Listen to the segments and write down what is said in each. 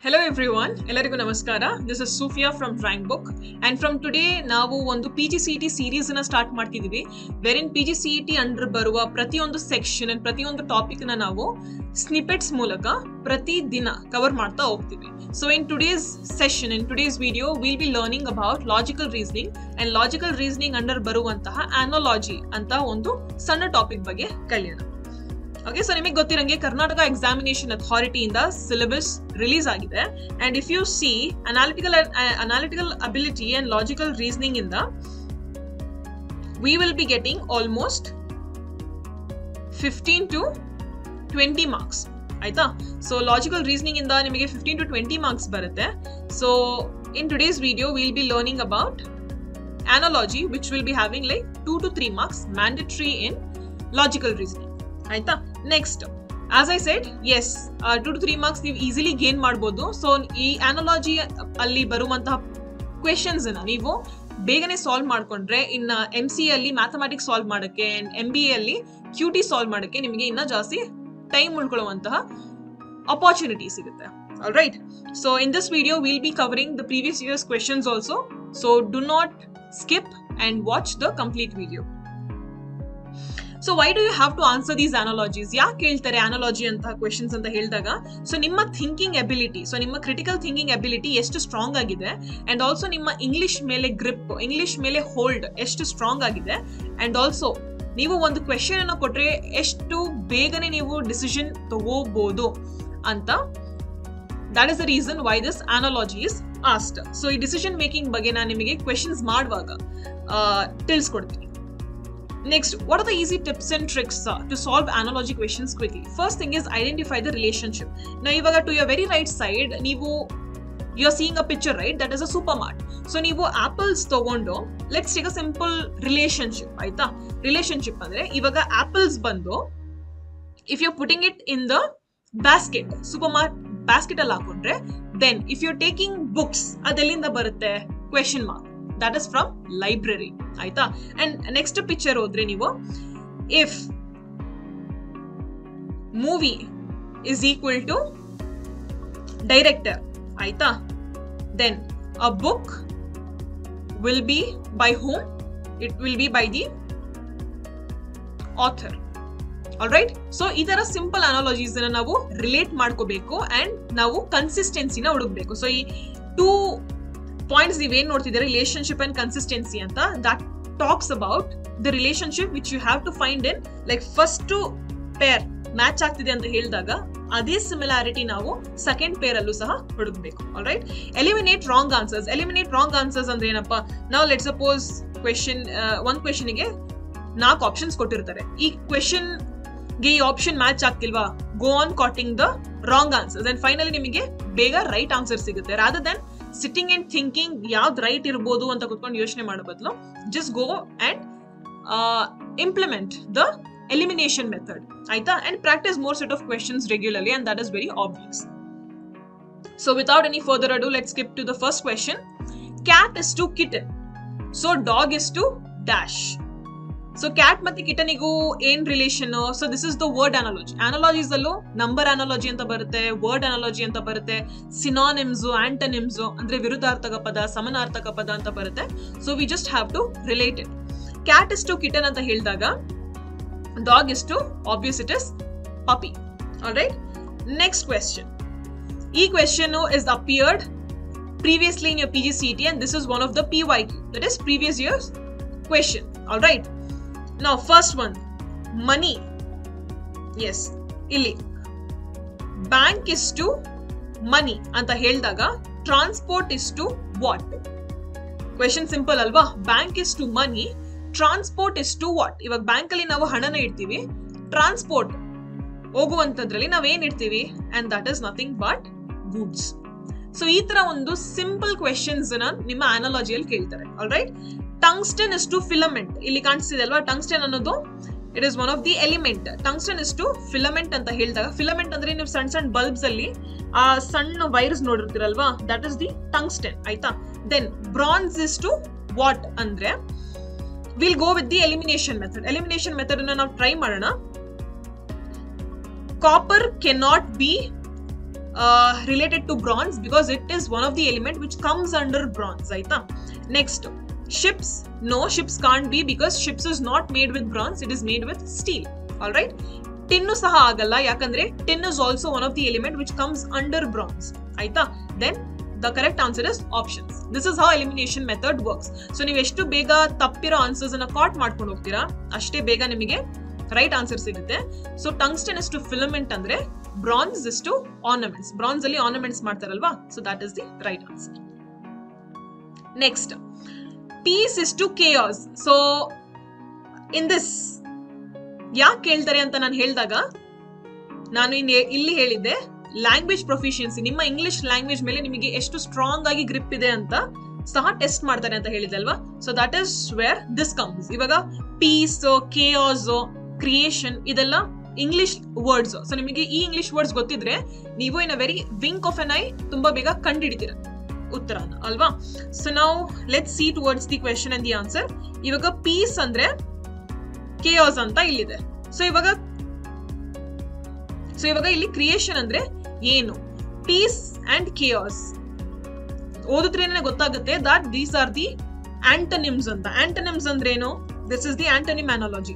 Hello everyone, ಎಲ್ಲರಿಗೂ ನಮಸ್ಕಾರ. This is Sufia from Rank Book and from today ನಾವು ಒಂದು PGCET series ಅನ್ನು ಸ್ಟಾರ್ಟ್ ಮಾಡ್ತಿದೀವಿ. wherein PGCET under ಬರುವ ಪ್ರತಿಯೊಂದು ಸೆಕ್ಷನ್ and ಪ್ರತಿಯೊಂದು ಟಾಪಿಕ್ ನ ನಾವು ಸ್ನಿಪೆಟ್ಸ್ ಮೂಲಕ ಪ್ರತಿ ದಿನ ಕವರ್ ಮಾಡ್ತಾ ಹೋಗ್ತೀವಿ. So in today's session, in today's video, we'll be learning about logical reasoning and logical reasoning under ಬರುವಂತಹ analogy ಅಂತ ಒಂದು ಸಣ್ಣ ಟಾಪಿಕ್ ಬಗ್ಗೆ ಕಲಿಯೋಣ. ಓಕೆ, ಸೊ ನಿಮಗೆ ಗೊತ್ತಿರಂಗೆ ಕರ್ನಾಟಕ ಎಕ್ಸಾಮಿನೇಷನ್ ಅಥಾರಿಟಿ ಇಂದ ಸಿಲೆಬಸ್ ರಿಲೀಸ್ ಆಗಿದೆ. And if you see analytical ability and logical reasoning ಇಂದ we will be getting almost 15 to 20 marks. ಆಯ್ತಾ? ಸೊ ಲಾಜಿಕಲ್ ರೀಸನಿಂಗ್ ಇಂದ ನಿಮಗೆ 15 to 20 ಮಾರ್ಕ್ಸ್ ಬರುತ್ತೆ. So in today's video will be learning about analogy which will be having like 2 to 3 marks mandatory in logical reasoning. ಆಯ್ತಾ? Next, as I said, ಎಸ್ 2 to 3 marks ನೀವು easily gain ಮಾಡ್ಬೋದು. So ಈ analogy ಅಲ್ಲಿ ಬರುವಂತಹ questions ನೀವು ಬೇಗನೆ solve ಮಾಡ್ಕೊಂಡ್ರೆ ಇನ್ನ MCA ಅಲ್ಲಿ ಮ್ಯಾಥಮೆಟಿಕ್ಸ್ ಸಾಲ್ವ್ ಮಾಡಕ್ಕೆ ಅಂಡ್ MBA ಅಲ್ಲಿ QT ಸಾಲ್ವ್ ಮಾಡಕ್ಕೆ ನಿಮಗೆ ಇನ್ನ ಜಾಸ್ತಿ ಟೈಮ್ ಉಳ್ಕೊಳ್ಳುವಂತಹ ಅಪಾರ್ಚುನಿಟಿ ಸಿಗುತ್ತೆ. Alright, so in this video will be covering the previous years questions also. So do not skip and watch the complete video. So why do you have to answer these analogies? ಯಾಕೆ ಹೇಳ್ತಾರೆ analogy ಅಂತ questions ಅಂತ ಹೇಳಿದಾಗ, so ನಿಮ್ಮ thinking ability, so ನಿಮ್ಮ critical thinking ability ಎಷ್ಟು strong ಆಗಿದೆ and also ನಿಮ್ಮ ಇಂಗ್ಲಿಷ್ ಮೇಲೆ ಗ್ರಿಪ್, ಇಂಗ್ಲಿಷ್ ಮೇಲೆ ಹೋಲ್ಡ್ ಎಷ್ಟು ಸ್ಟ್ರಾಂಗ್ ಆಗಿದೆ ಅಂಡ್ ಆಲ್ಸೋ ನೀವು ಒಂದು ಕ್ವೆಶನ್ ಅನ್ನು ಕೊಟ್ರೆ ಎಷ್ಟು ಬೇಗನೆ ನೀವು ಡಿಸಿಷನ್ ತಗೋಬಹುದು ಅಂತ. That is the reason why this analogy is asked. So ಈ ಡಿಸಿಷನ್ ಮೇಕಿಂಗ್ ಬಗ್ಗೆ ನಾನು ನಿಮಗೆ ಕ್ವೆಶನ್ಸ್ ಮಾಡುವಾಗ ತಿಳಿಸ್ಕೊಡ್ತೀನಿ. Next, what are the easy tips and tricks to solve analogy questions quickly? First thing is identify the relationship. Now, ivaga to your very right side, you're seeing a picture, right? That is a supermart. So, ನೀವು apples ತಗೊಂಡು, let's take a simple relationship. ಆಯ್ತಾ? Relationship ಅಂದ್ರೆ ಇವಾಗ apples ಬಂದು, if you're putting it in the basket, supermart basket ಅಲ್ಲಿ ಹಾಕೊಂಡ್ರೆ, then if you're taking books, ಅದೆಲ್ಲಿಂದ ಬರುತ್ತೆ? Question mark. That is from library. ಆಯ್ತಾ? And next picture ಹೋದ್ರೆ ನೀವು, if movie is equal to director, ಆಯ್ತಾ? then a book will be by whom? It will be by the author. Alright? So ಈ ತರ simple ಅನಾಲಜೀಸ್ ಅನ್ನ ನಾವು relate ಮಾಡ್ಕೋಬೇಕು and ನಾವು ಕನ್ಸಿಸ್ಟೆನ್ಸಿನ ಹುಡುಕ್ಬೇಕು. ಸೊ ಈ 2 ಪಾಯಿಂಟ್ಸ್ ನೀವೇನ್ ನೋಡ್ತಿದ್ದೀರಾ, ರಿಲೇಶನ್ಶಿಪ್ ಅಂಡ್ ಕನ್ಸಿಸ್ಟೆನ್ಸಿ ಅಂತ, that talks about the relationship which you have to find in like first pair match ಆಗ್ತಿದೆ ಅಂತ ಹೇಳಿದಾಗ ಅದೇ ಸಿಮಿಲಾರಿಟಿ ನಾವು ಸೆಕೆಂಡ್ ಪೇರ್ ಅಲ್ಲೂ ಸಹ ಹುಡುಕ್ಬೇಕು. Alright, eliminate wrong answers. Eliminate wrong answers ಅಂದ್ರೆ ಏನಪ್ಪಾ? ನಾವು ಲೆಟ್ ಸಪೋಸ್ ಒಂದ್ ಕ್ವೆಶನ್ಗೆ 4 ಆಪ್ಷನ್ಸ್ ಕೊಟ್ಟಿರ್ತಾರೆ. ಈ ಕ್ವೆಶನ್ ಗೆ ಈ ಆಪ್ಷನ್ ಮ್ಯಾಚ್ ಆಗ್ತಿಲ್ವಾ, go on cutting the wrong answers and finally ನಿಮಗೆ ಬೇಗ ರೈಟ್ ಆನ್ಸರ್ ಸಿಗುತ್ತೆ. Rather than sitting and thinking ಯಾವ್ದು ರೈಟ್ ಇರ್ಬೋದು ಅಂತ ಕುತ್ಕೊಂಡು ಯೋಚನೆ ಮಾಡೋ ಬದಲು just go and implement the elimination method. ಆಯ್ತಾ? And practice more set of questions regularly and that is very obvious. So without any further ado, let's skip to the first question. Cat is to kitten, so dog is to dash. So cat ಮತ್ತೆ ಕಿಟನಿಗೂ ಏನ್ relation? So this is the word analogy. Analogies ಅಲ್ಲೂ number analogy ಅಂತ ಬರುತ್ತೆ, word analogy ಅಂತ ಬರುತ್ತೆ, synonyms, ಆಂಟನಿಮ್ಸ್ ಅಂದ್ರೆ ವಿರುದ್ಧಾರ್ಥಕ ಪದ, ಸಮಾನಾರ್ಥಕ ಪದ ಅಂತ ಬರುತ್ತೆ. So we just have to relate it. Cat is to kitten ಅಂತ ಹೇಳಿದಾಗ dog is to obvious it is puppy. Alright, next question. ಈ question is appeared previously in your PGCET and this is one of the PYQ, that is previous year's question. Alright, now first one, money. Yes, ಇಲ್ಲಿ bank is to money ಅಂತ ಹೇಳಿದಾಗ transport is to what? Question simple ಅಲ್ವಾ? bank is to money, transport is to what? ಇವಾಗ bank ಅಲ್ಲಿ ನಾವು ಹಣನ ಇಡ್ತೀವಿ, transport ಹೋಗುವಂತದ್ರಲ್ಲಿ ನಾವೇನ್ ಇಡ್ತೀವಿ? and that is nothing but goods. So ಈ ತರ ಒಂದು ಸಿಂಪಲ್ ಕ್ವೆಶನ್ಸ್ ನಿಮ್ಮ ಅನಾಲಜಿಯಲ್ಲಿ ಕೇಳ್ತಾರೆ. Alright, tungsten is to filament. ಇಲ್ಲಿ ಕಾಣಿಸ್ತಿದೆ ಅಲ್ವಾ, ಟಂಗ್ಸ್ಟನ್ ಅನ್ನೋದು it is one of the element. Tungsten is to filament ಅಂತ ಹೇಳಿದಾಗ, ಫಿಲಮೆಂಟ್ ಅಂದ್ರೆ ನೀವು ಸಣ್ಣ ಸಣ್ಣ ಬಲ್ಬ್ಸ್ ಅಲ್ಲಿ ಆ ಸಣ್ಣ ವೈರ್ಸ್ ನೋಡಿರ್ತೀರಲ್ವಾ, ದಟ್ ಇಸ್ ದಿ ಟಂಗ್ಸ್ಟನ್. ಆಯ್ತಾ? Then bronze is to what ಅಂದ್ರೆ will go with the elimination method. Elimination method ಅನ್ನ ನಾವು ಟ್ರೈ ಮಾಡೋಣ. Copper cannot be related to bronze because it is one of the element which comes under bronze. Aita. Next, ships. No, ships can't be because ships is not made with bronze, it is made with steel. Alright. Tin ಸಹ ಆಗಲ್ಲ ಯಾಕಂದ್ರೆ tin is also one of the element which comes under bronze. ಆಯ್ತಾ? Then the correct answer is options. This is how elimination method works. So ನೀವು ಎಷ್ಟು ಬೇಗ ತಪ್ಪಿರೋ answers ಅನ್ನ ಕಾಟ್ ಮಾಡ್ಕೊಂಡು ಹೋಗ್ತೀರಾ ಅಷ್ಟೇ ಬೇಗ ನಿಮಗೆ ರೈಟ್ ಆನ್ಸರ್ ಸಿಗುತ್ತೆ. So tungsten is to filament ಅಂದ್ರೆ bronze is to ornaments. Bronze ಅಲ್ಲಿ ಆರ್ನಮೆಂಟ್ಸ್ ಮಾಡ್ತಾರಲ್ವಾ, so that is the right answer. Next, peace is to chaos. So in this ಯಾಕೆ ಕೇಳ್ತಾರೆ ಅಂತ ನಾನು ಹೇಳಿದಾಗ ನಾನು ಇಲ್ಲಿ ಹೇಳಿದ್ದೆ ಲ್ಯಾಂಗ್ವೇಜ್ ಪ್ರೊಫಿಷಿಯನ್ಸಿ, ನಿಮ್ಮ ಇಂಗ್ಲಿಷ್ ಲ್ಯಾಂಗ್ವೇಜ್ ಮೇಲೆ ನಿಮಗೆ ಎಷ್ಟು ಸ್ಟ್ರಾಂಗ್ ಆಗಿ ಗ್ರಿಪ್ ಇದೆ ಅಂತ ಸಹ ಟೆಸ್ಟ್ ಮಾಡ್ತಾರೆ ಅಂತ ಹೇಳಿದೆ ಅಲ್ವಾ. So that is where this comes. ಇವಾಗ ಪೀಸ್, ಕೇಯಾಸ್, ಕ್ರಿಯೇಷನ್ ಇದೆಲ್ಲ ಇಂಗ್ಲಿಷ್ ವರ್ಡ್ಸ್. ಸೊ ನಿಮಗೆ ಈ ಇಂಗ್ಲಿಷ್ ವರ್ಡ್ಸ್ ಗೊತ್ತಿದ್ರೆ ನೀವು in a very wink of an eye ತುಂಬಾ ಬೇಗ ಕಂಡುಹಿಡಿತೀರ ಉತ್ತರನ ಅಲ್ವಾ. ಸೊ ನಾವು let's see towards the question and the answer. ಇವಾಗ ಪೀಸ್ ಅಂದ್ರೆ ಕೇಯಾಸ್ ಅಂತ ಇಲ್ಲಿದೆ. ಸೊ ಇವಾಗ ಇಲ್ಲಿ ಕ್ರಿಯೇಷನ್ ಅಂದ್ರೆ ಏನು, ಪೀಸ್ ಅಂಡ್ ಕೇಯಾಸ್ ಓದಿದ್ರೇನೆ ಗೊತ್ತಾಗುತ್ತೆ that these are the antonyms ಅಂತ. ಆಂಟನಿಮ್ಸ್ ಅಂದ್ರೆ ಏನು? This is the antonym analogy.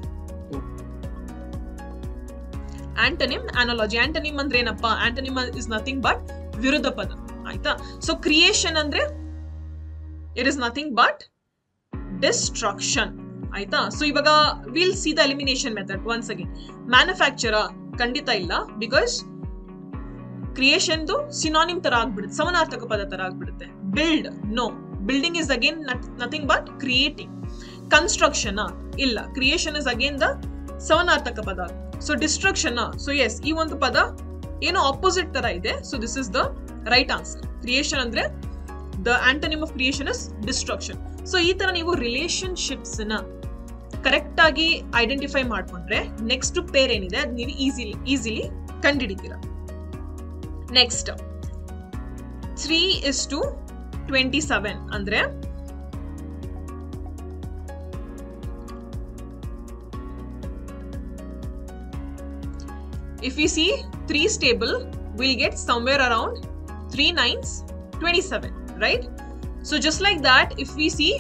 Antonym analogy. Antonym ಅಂದ್ರೆ ಏನಪ್ಪಾ? ಆಂಟನಿಮ್ ಇಸ್ ನಥಿಂಗ್ ಬಟ್ ವಿರುದ್ಧ ಪದ. ಆಯ್ತಾ? ಸೊ ಕ್ರಿಯೇಷನ್ ಅಂದ್ರೆ it is nothing but destruction. ಆಯ್ತಾ? ಸೊ ಇವಾಗ will see the elimination method once again. Manufacture ಖಂಡಿತ ಇಲ್ಲ, ಬಿಕಾಸ್ ಕ್ರಿಯೇಷನ್ ಸಿನಾನಿಮ್ ತರ ಆಗ್ಬಿಡುತ್ತೆ, ಸಮಾನಾರ್ಥಕ ಪದ ತರ ಆಗ್ಬಿಡುತ್ತೆ. Build, no, building is again nothing but creating. Construction ಇಲ್ಲ, ಕ್ರಿಯೇಷನ್ ಇಸ್ ಅಗೇನ್ ದ ಸಮಾನಾರ್ಥಕ ಪದ. ಸೊ ಡಿಸ್ಟ್ರಕ್ಷನ್, ಸೊ ಎಸ್ ಈ ಒಂದು ಪದ ಏನೋ ಆಪೋಸಿಟ್ ತರ ಇದೆ. So this is the right answer. Creation ಅಂದ್ರೆ the antonym of creation is destruction. So ಈ ತರ ನೀವು ರಿಲೇಶನ್ಶಿಪ್ಸ್ ನ ಕರೆಕ್ಟ್ ಆಗಿ ಐಡೆಂಟಿಫೈ ಮಾಡ್ಕೊಂಡ್ರೆ ನೆಕ್ಸ್ಟ್ ಪೇರ್ ಏನಿದೆ ಅದು ನೀವು ಈಸಿಲಿ ಕಂಡುಹಿಡಿತೀರಾ. ನೆಕ್ಸ್ಟ್ 3:27 ಅಂದ್ರೆ if we see 3's table, we'll get somewhere around 3 9s 27, right? So just like that, if we see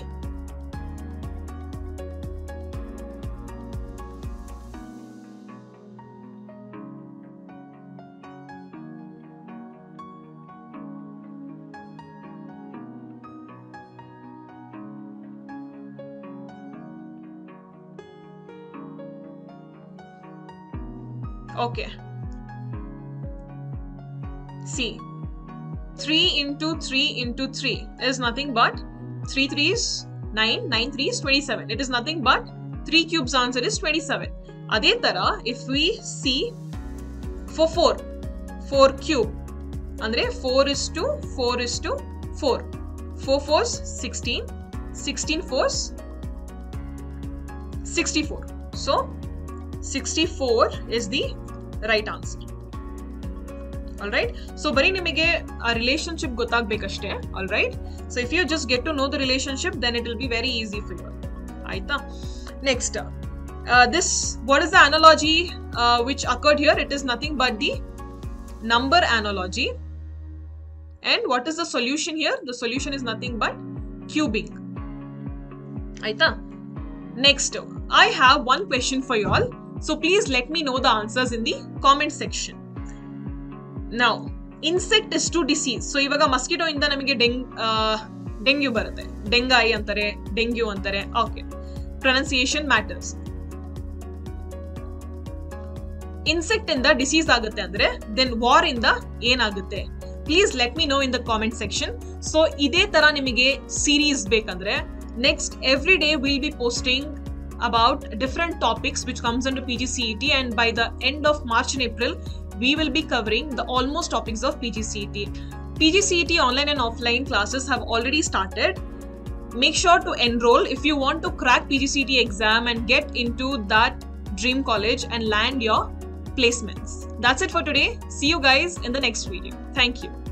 okay, see 3 into 3 into 3 is nothing but 3 3s 9, 9 3s 27. It is nothing but 3 cubes answer is 27. Adhe tara if we see for 4 cube andre 4 is to 4 is to 4, 4 4s 16, 16 4s 64. So 64 is the right answer. Alright, so bari nimige a relationship gottagbekashte. Alright, so if you just get to know the relationship, then it will be very easy for you. Aita. Next, this, what is the analogy which occurred here? It is nothing but the number analogy. And what is the solution here? The solution is nothing but cubing. Aita. Next, I have one question for you all. So please let me know the answers in the comment section. Now, insect is to disease. So ivaga mosquito inda namige dengue barutte. Dengai antare, dengue antare. Okay. Pronunciation matters. Insect inda disease agutte andre, then war inda en agutte? Please let me know in the comment section. So ide tara nimige series bekandre, next every day we'll be posting about different topics which comes under PGCET, and by the end of March and April we will be covering the almost topics of PGCET. PGCET online and offline classes have already started. Make sure to enroll if you want to crack PGCET exam and get into that dream college and land your placements. That's it for today. See you guys in the next video. Thank you.